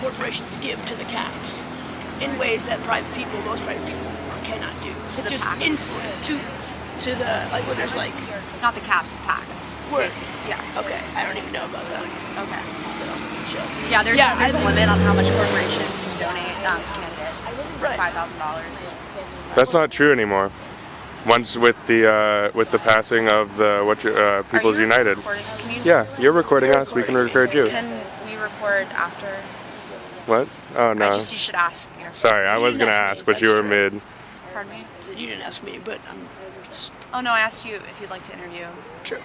corporations give to the caps in ways that most private people cannot do. To the just to the, like, well, there's like... Not the caps, the packs. Yeah. Okay, I don't even know about that. Okay. So, sure. Yeah, there's a limit on how much corporations can donate to candidates. Right. $5,000. That's not true anymore. Once with the passing of the People's United. Yeah, you're recording us. We can record you. Can we record after? What? Oh no. You should ask. Sorry, I was gonna ask, but you were mid. Pardon me? You didn't ask me, but I'm just... Oh no, I asked you if you'd like to interview. True.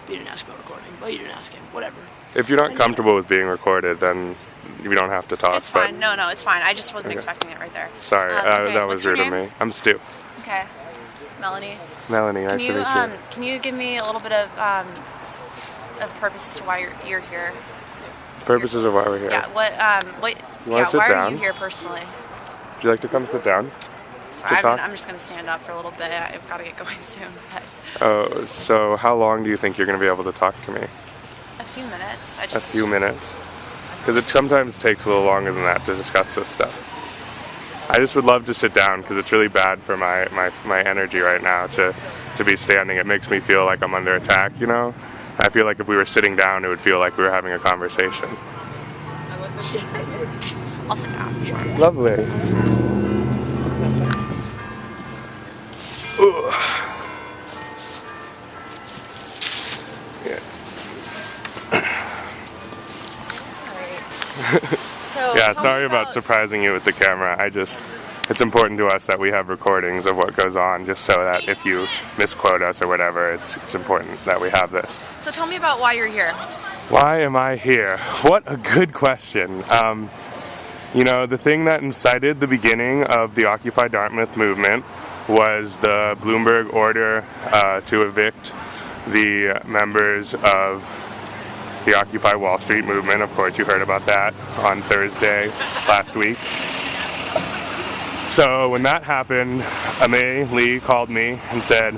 You didn't ask about recording, but you didn't ask him. Whatever. If you're not comfortable with being recorded, then we don't have to talk. It's fine. No, it's fine. I just wasn't expecting it right there. Sorry, that was rude of me. I'm Stu. Okay. Melanie. Melanie, nice to meet you. Can you give me a little bit of purpose as to why you're here? Purposes of why we're here. Yeah. Why are you here personally? Would you like to come sit down? Sorry, I'm just going to stand up for a little bit. I've got to get going soon. But. Oh, so how long do you think you're going to be able to talk to me? A few minutes. A few minutes? Because it sometimes takes a little longer than that to discuss this stuff. I just would love to sit down because it's really bad for my energy right now to be standing. It makes me feel like I'm under attack, you know? I feel like if we were sitting down, it would feel like we were having a conversation. I'll sit down. Sure. Lovely. Yeah. So yeah, sorry about surprising you with the camera. It's important to us that we have recordings of what goes on, just so that if you misquote us or whatever, it's important that we have this. So tell me about why you're here. Why am I here? What a good question. You know, the thing that incited the beginning of the Occupy Dartmouth movement was the Bloomberg order to evict the members of the Occupy Wall Street movement. Of course, you heard about that on Thursday last week. So when that happened, Ame Lee called me and said,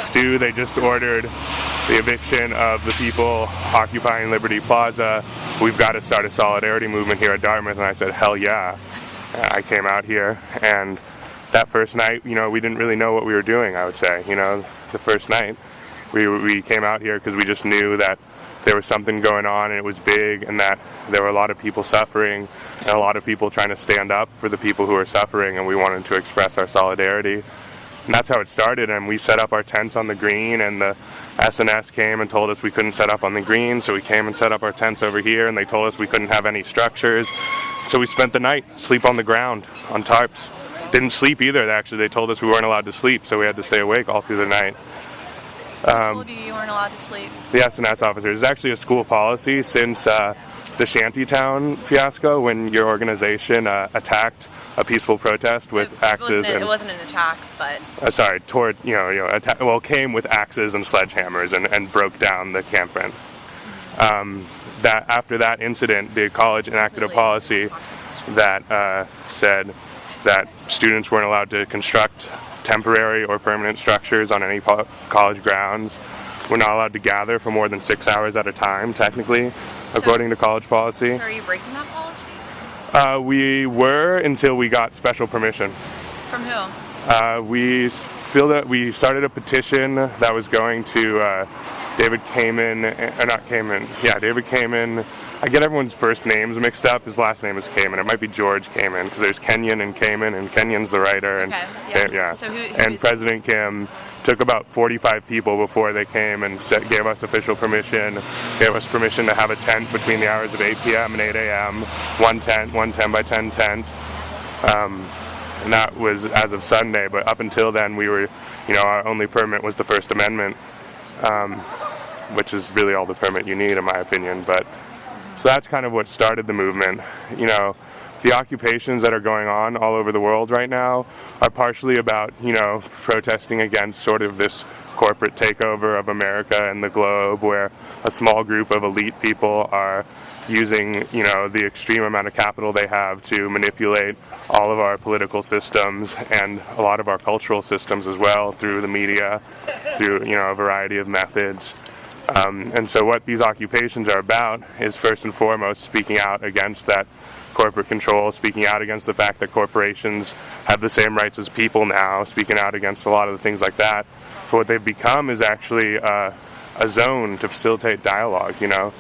Stu, they just ordered the eviction of the people occupying Liberty Plaza. We've got to start a solidarity movement here at Dartmouth. And I said, hell yeah. I came out here, and that first night, you know, we didn't really know what we were doing, I would say. You know, the first night, we came out here because we just knew that there was something going on and it was big, and that there were a lot of people suffering and a lot of people trying to stand up for the people who are suffering, and we wanted to express our solidarity. And that's how it started, and we set up our tents on the green, and the SNS came and told us we couldn't set up on the green, so we came and set up our tents over here, and they told us we couldn't have any structures. So we spent the night, sleep on the ground, on tarps. Didn't sleep either, actually. They told us we weren't allowed to sleep, so we had to stay awake all through the night. Who told you weren't allowed to sleep? The SNS officers. It's actually a school policy since the Shantytown fiasco, when your organization attacked a peaceful protest with axes. It wasn't an attack, but... came with axes and sledgehammers and broke down the encampment. That after that incident, the college enacted a policy that said that students weren't allowed to construct temporary or permanent structures on any college grounds. We're not allowed to gather for more than 6 hours at a time, technically, according to college policy. So are you breaking that policy? We were until we got special permission. From who? We started a petition that was going to David Kamen. I get everyone's first names mixed up. His last name is Kamen. It might be George Kamen, because there's Kenyon and Kamen, and Kenyon's the writer. And So who and President Kim took about 45 people before they came and gave us official permission. Gave us permission to have a tent between the hours of 8 p.m. and 8 a.m. One 10 by 10 tent. And that was as of Sunday, but up until then we were, our only permit was the First Amendment, which is really all the permit you need in my opinion. But so that's kind of what started the movement. The occupations that are going on all over the world right now are partially about, protesting against sort of this corporate takeover of America and the globe, where a small group of elite people are using, the extreme amount of capital they have to manipulate all of our political systems and a lot of our cultural systems as well, through the media, through, a variety of methods. And so what these occupations are about is first and foremost speaking out against that corporate control, speaking out against the fact that corporations have the same rights as people now, speaking out against a lot of the things like that. But what they've become is actually a zone to facilitate dialogue, you know?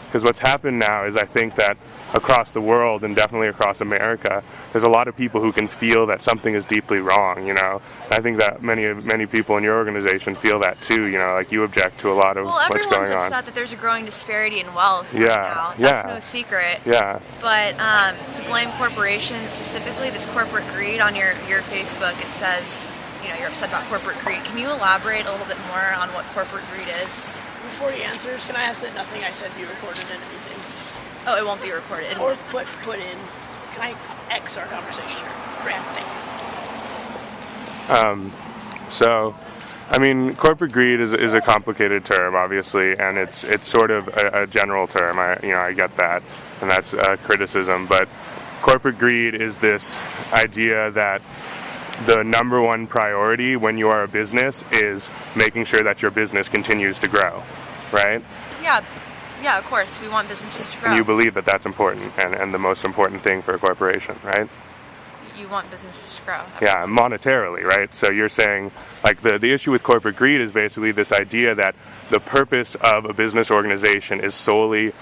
Because what's happened now is I think that across the world, and definitely across America, there's a lot of people who can feel that something is deeply wrong, you know. I think that many people in your organization feel that too, you know, like you object to a lot of what's going on. Well, everyone's upset that there's a growing disparity in wealth Yeah, now. That's no secret. Yeah. But to blame corporations, specifically this corporate greed on your Facebook, it says, you know, you're upset about corporate greed. Can you elaborate a little bit more on what corporate greed is? Before he answers, can I ask that nothing I said be recorded in anything? Oh, it won't be recorded. Or put in, can I X our conversation? Great, thank you. So, I mean, corporate greed is a complicated term, obviously, and it's sort of a general term. I get that, and that's criticism. But corporate greed is this idea that the number one priority when you are a business is making sure that your business continues to grow, right? Yeah, of course. We want businesses to grow. And you believe that that's important and the most important thing for a corporation, right? You want businesses to grow. Yeah, monetarily, right? So you're saying, like, the issue with corporate greed is basically this idea that the purpose of a business organization is solely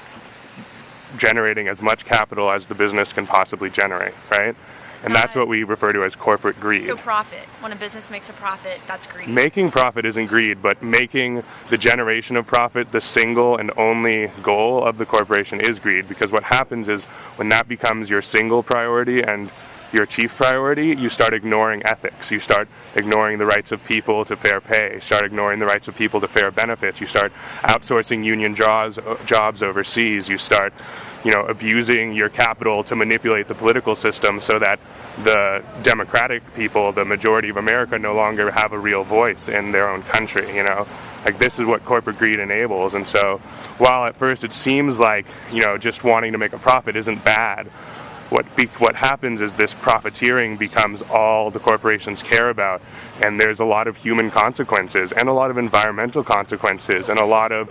generating as much capital as the business can possibly generate, right? And that's what we refer to as corporate greed. So profit. When a business makes a profit, that's greed. Making profit isn't greed, but making the generation of profit the single and only goal of the corporation is greed, because what happens is when that becomes your single priority and your chief priority, you start ignoring ethics. You start ignoring the rights of people to fair pay. You start ignoring the rights of people to fair benefits. You start outsourcing union jobs overseas. You start, abusing your capital to manipulate the political system so that the democratic people, the majority of America, no longer have a real voice in their own country, Like, this is what corporate greed enables. And so while at first it seems like, just wanting to make a profit isn't bad, what happens is this profiteering becomes all the corporations care about, and there's a lot of human consequences and a lot of environmental consequences and a lot of,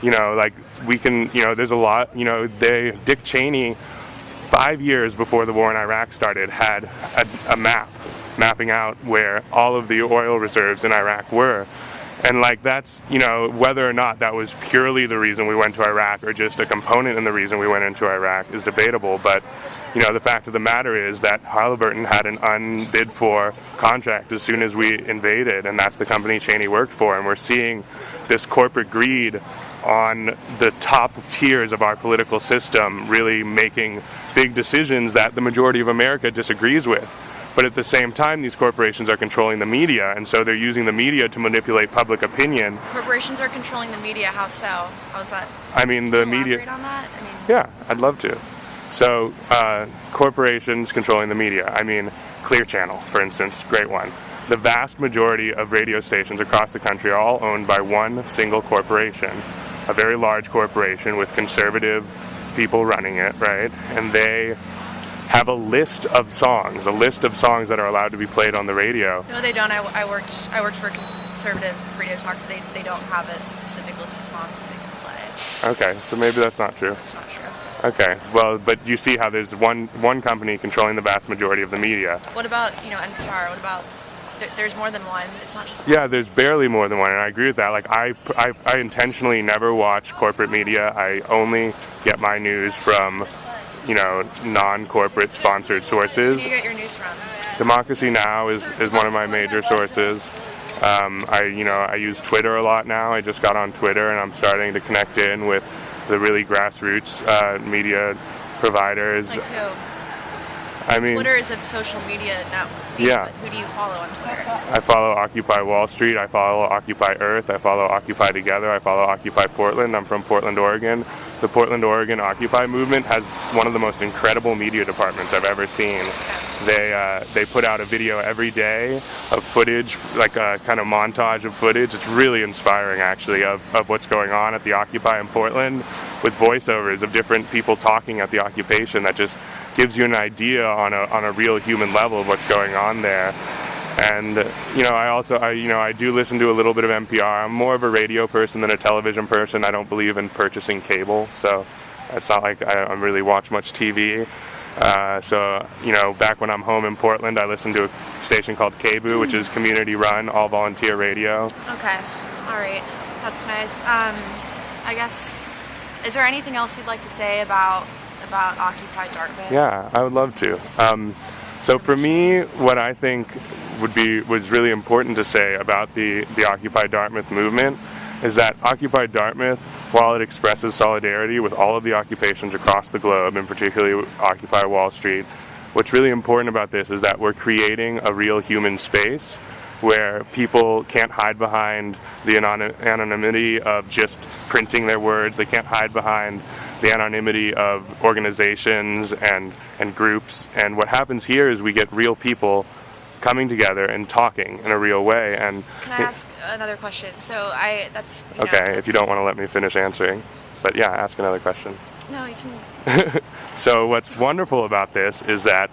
there's a lot, Dick Cheney, 5 years before the war in Iraq started, had a map mapping out where all of the oil reserves in Iraq were. And that's, whether or not that was purely the reason we went to Iraq or just a component in the reason we went into Iraq is debatable. But, the fact of the matter is that Halliburton had an unbid for contract as soon as we invaded, and that's the company Cheney worked for. And we're seeing this corporate greed on the top tiers of our political system really making big decisions that the majority of America disagrees with. But at the same time, these corporations are controlling the media, and so they're using the media to manipulate public opinion. Corporations are controlling the media. How so? How's that? I mean, the Can you media. elaborate on that? Yeah, I'd love to. So, corporations controlling the media. I mean, Clear Channel, for instance, great one. The vast majority of radio stations across the country are all owned by one single corporation, a very large corporation with conservative people running it, right? And they have a list of songs that are allowed to be played on the radio. No, they don't. I worked for a conservative radio talk. They don't have a specific list of songs that they can play. Okay, so maybe that's not true. That's not true. Okay, well, but you see how there's one company controlling the vast majority of the media. What about, NPR? What about, there's more than one. It's not just one. Yeah, there's barely more than one, and I agree with that. Like, I intentionally never watch corporate media. I only get my news from non-corporate sponsored sources. Where do you get your news from? Democracy Now! is one of my major sources. I use Twitter a lot now. I just got on Twitter, and I'm starting to connect in with the really grassroots media providers. Like who? I mean, Twitter is a social media network. Yeah. Who do you follow on Twitter? I follow Occupy Wall Street, I follow Occupy Earth, I follow Occupy Together, I follow Occupy Portland. I'm from Portland, Oregon. The Portland, Oregon Occupy movement has one of the most incredible media departments I've ever seen. They put out a video every day of footage, like a kind of montage of footage. It's really inspiring, actually, of what's going on at the Occupy in Portland, with voiceovers of different people talking at the occupation that just gives you an idea on a real human level of what's going on there. And I do listen to a little bit of NPR. I'm more of a radio person than a television person. I don't believe in purchasing cable, so it's not like I really watch much TV. So back when I'm home in Portland, I listen to a station called KBOO, which is community-run, all-volunteer radio. Okay, all right, that's nice. I guess, is there anything else you'd like to say about Occupy Dartmouth? Yeah, I would love to. So for me, what I think was really important to say about the Occupy Dartmouth movement is that Occupy Dartmouth, while it expresses solidarity with all of the occupations across the globe, and particularly Occupy Wall Street, what's really important about this is that we're creating a real human space where people can't hide behind the anonymity of just printing their words. They can't hide behind the anonymity of organizations and groups. And what happens here is we get real people coming together and talking in a real way. And can I ask another question? So if you don't want to let me finish answering, but yeah, ask another question. No, you can. So what's wonderful about this is that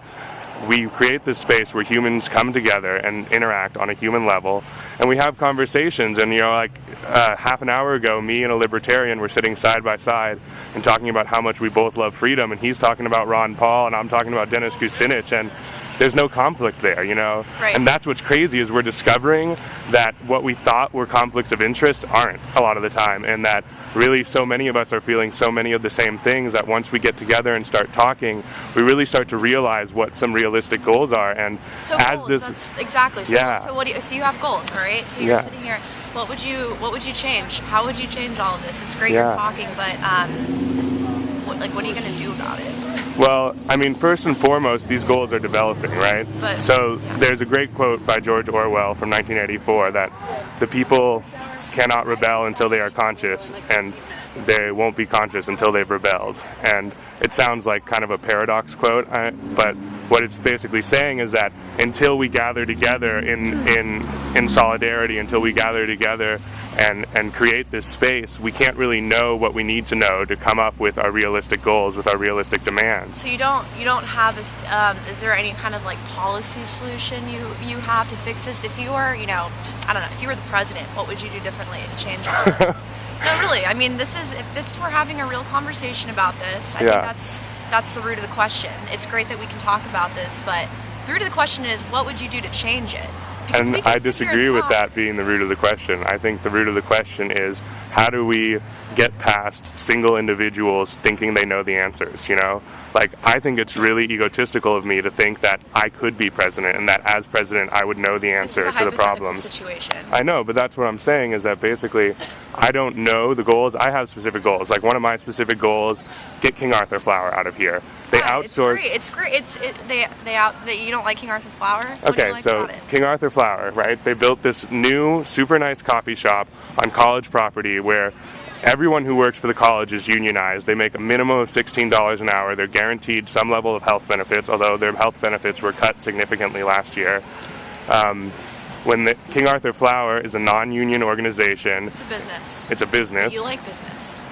we create this space where humans come together and interact on a human level, and we have conversations. And half an hour ago, me and a libertarian were sitting side by side and talking about how much we both love freedom, and he's talking about Ron Paul and I'm talking about Dennis Kucinich, and there's no conflict there, Right. And that's what's crazy, is we're discovering that what we thought were conflicts of interest aren't a lot of the time, and that really so many of us are feeling so many of the same things that once we get together and start talking, we really start to realize what some realistic goals are. And so as goals, this, that's exactly. So, yeah. So you have goals, right? So you're sitting here. What would you change? How would you change all of this? It's great you're talking, but what are you going to do about it? Well, I mean, first and foremost, these goals are developing, right? There's a great quote by George Orwell from 1984 that the people cannot rebel until they are conscious, and they won't be conscious until they've rebelled. And it sounds like kind of a paradox quote, but what it's basically saying is that until we gather together in solidarity, until we gather together and create this space, we can't really know what we need to know to come up with our realistic goals, with our realistic demands. So you don't have this, is there any kind of like policy solution you have to fix this? If you were, I don't know, if you were the president, what would you do differently to change all this? No, really, I mean, if we're having a real conversation about this, I think that's the root of the question. It's great that we can talk about this, but the root of the question is, what would you do to change it? Because and I disagree with that being the root of the question. I think the root of the question is, how do we get past single individuals thinking they know the answers, I think it's really egotistical of me to think that I could be president and that as president I would know the answer to the problems. Situation. I know, but that's what I'm saying, is that basically I don't know the goals. I have specific goals. Like one of my specific goals, get King Arthur flour out of here. They outsource. It's great. You don't like King Arthur flour? What do you like so about it? King Arthur flour, right? They built this new, super nice coffee shop on college property where everyone who works for the college is unionized. They make a minimum of $16 an hour. They're guaranteed some level of health benefits, although their health benefits were cut significantly last year. When the King Arthur Flour is a non-union organization. It's a business. It's a business. But you like business.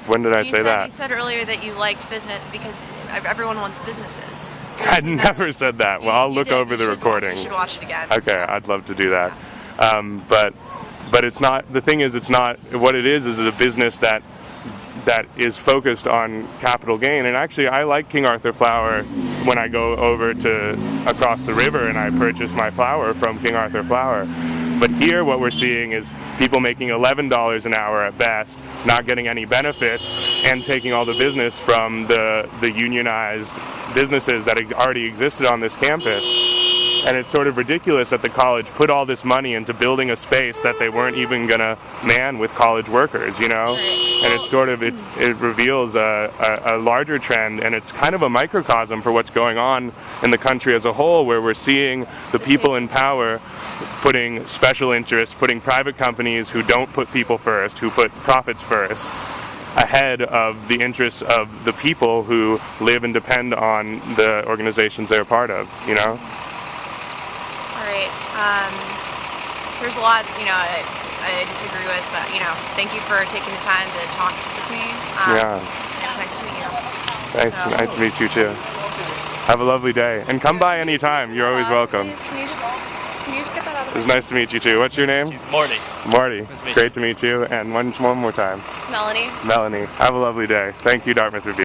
When did I say that? You said earlier that you liked business because everyone wants businesses. I never said that. Well, I'll look over the recording. You should watch it again. Okay, I'd love to do that. But it's not, the thing is, it's not, what it is a business that is focused on capital gain. And actually, I like King Arthur Flour when I go over to across the river and I purchase my flour from King Arthur Flour. But here what we're seeing is people making $11 an hour at best, not getting any benefits, and taking all the business from the unionized businesses that already existed on this campus. And it's sort of ridiculous that the college put all this money into building a space that they weren't even going to man with college workers, And it's sort of, it reveals a larger trend, and it's kind of a microcosm for what's going on in the country as a whole, where we're seeing the people in power putting special interests, putting private companies who don't put people first, who put profits first, ahead of the interests of the people who live and depend on the organizations they're a part of, Alright, there's a lot, I disagree with, but, thank you for taking the time to talk with me. Yeah. It's nice to meet you. Thanks, nice to meet you too. Have a lovely day. And come by anytime. You're always welcome. Please, can you just get that out of It the was way? nice to meet you too. What's your name? Marty. Marty. Great to meet you. And one more time. Melanie. Melanie. Have a lovely day. Thank you, Dartmouth Review.